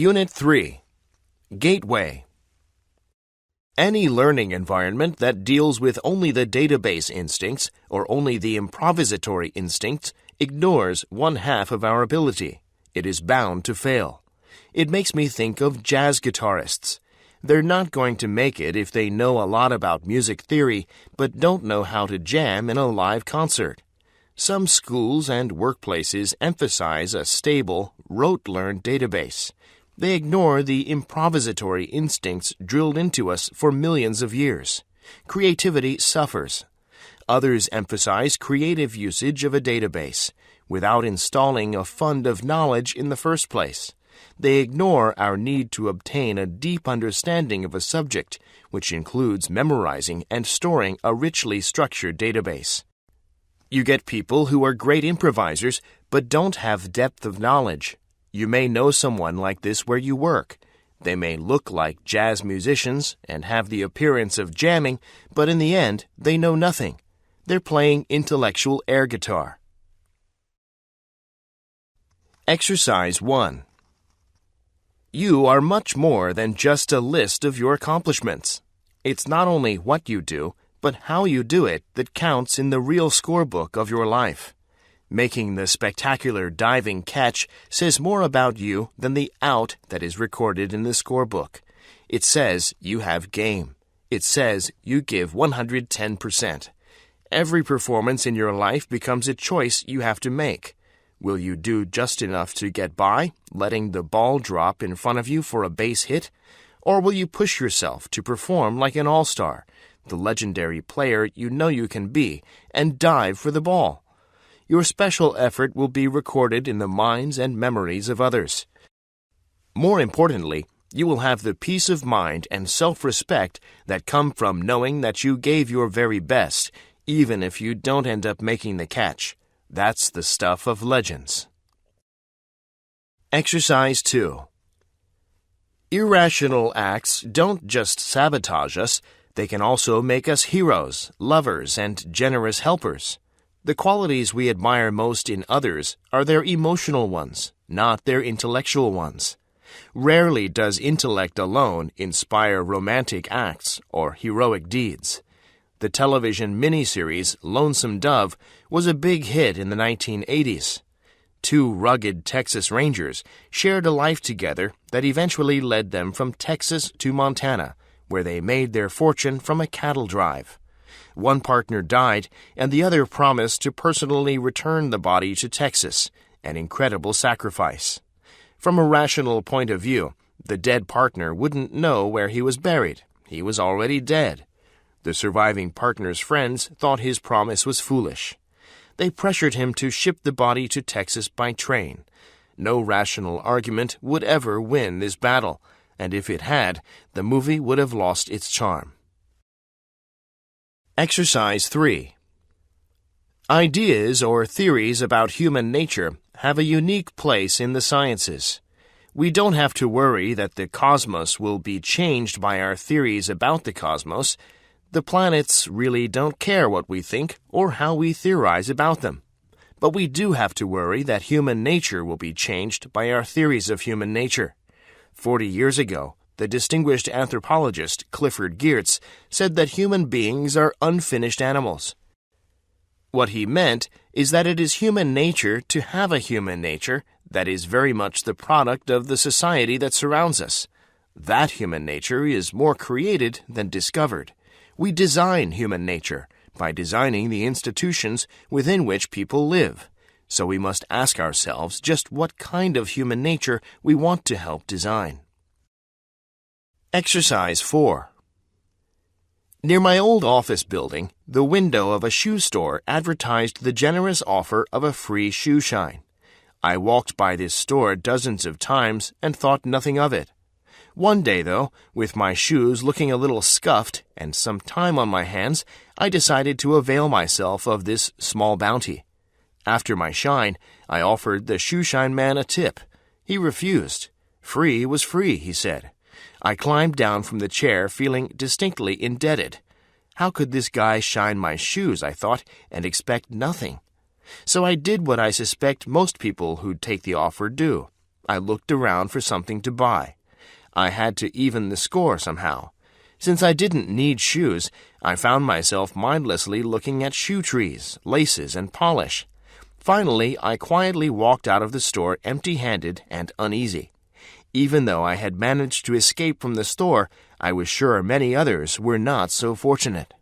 Unit 3. Gateway. Any learning environment that deals with only the database instincts or only the improvisatory instincts ignores one half of our ability. It is bound to fail. It makes me think of jazz guitarists. They're not going to make it if they know a lot about music theory but don't know how to jam in a live concert. Some schools and workplaces emphasize a stable, rote-learned database. They ignore the improvisatory instincts drilled into us for millions of years. Creativity suffers. Others emphasize creative usage of a database without installing a fund of knowledge in the first place. They ignore our need to obtain a deep understanding of a subject, which includes memorizing and storing a richly structured database. You get people who are great improvisers but don't have depth of knowledge. You may know someone like this where you work. They may look like jazz musicians and have the appearance of jamming, but in the end, they know nothing. They're playing intellectual air guitar. Exercise 1. You are much more than just a list of your accomplishments. It's not only what you do, but how you do it that counts in the real scorebook of your life. Making the spectacular diving catch says more about you than the out that is recorded in the scorebook. It says you have game. It says you give 110%. Every performance in your life becomes a choice you have to make. Will you do just enough to get by, letting the ball drop in front of you for a base hit? Or will you push yourself to perform like an all-star, the legendary player you know you can be, and dive for the ball? Your special effort will be recorded in the minds and memories of others. More importantly, you will have the peace of mind and self-respect that come from knowing that you gave your very best, even if you don't end up making the catch. That's the stuff of legends. Exercise 2. Irrational acts don't just sabotage us, they can also make us heroes, lovers, and generous helpers. The qualities we admire most in others are their emotional ones, not their intellectual ones. Rarely does intellect alone inspire romantic acts or heroic deeds. The television miniseries Lonesome Dove was a big hit in the 1980s. Two rugged Texas Rangers shared a life together that eventually led them from Texas to Montana, where they made their fortune from a cattle drive. One partner died, and the other promised to personally return the body to Texas, an incredible sacrifice. From a rational point of view, the dead partner wouldn't know where he was buried. He was already dead. The surviving partner's friends thought his promise was foolish. They pressured him to ship the body to Texas by train. No rational argument would ever win this battle, and if it had, the movie would have lost its charm. Exercise 3. Ideas or theories about human nature have a unique place in the sciences. We don't have to worry that the cosmos will be changed by our theories about the cosmos. The planets really don't care what we think or how we theorize about them. But we do have to worry that human nature will be changed by our theories of human nature. 40 years ago, the distinguished anthropologist Clifford Geertz said that human beings are unfinished animals. What he meant is that it is human nature to have a human nature that is very much the product of the society that surrounds us. That human nature is more created than discovered. We design human nature by designing the institutions within which people live. So we must ask ourselves just what kind of human nature we want to help design. Exercise 4. Near my old office building, the window of a shoe store advertised the generous offer of a free shoe shine. I walked by this store dozens of times and thought nothing of it. One day, though, with my shoes looking a little scuffed and some time on my hands, I decided to avail myself of this small bounty. After my shine, I offered the shoe shine man a tip. He refused. Free was free, he said. I climbed down from the chair feeling distinctly indebted. How could this guy shine my shoes, I thought, and expect nothing? So I did what I suspect most people who take the offer do. I looked around for something to buy. I had to even the score somehow. Since I didn't need shoes, I found myself mindlessly looking at shoe trees, laces, and polish. Finally, I quietly walked out of the store empty-handed and uneasy. Even though I had managed to escape from the store, I was sure many others were not so fortunate.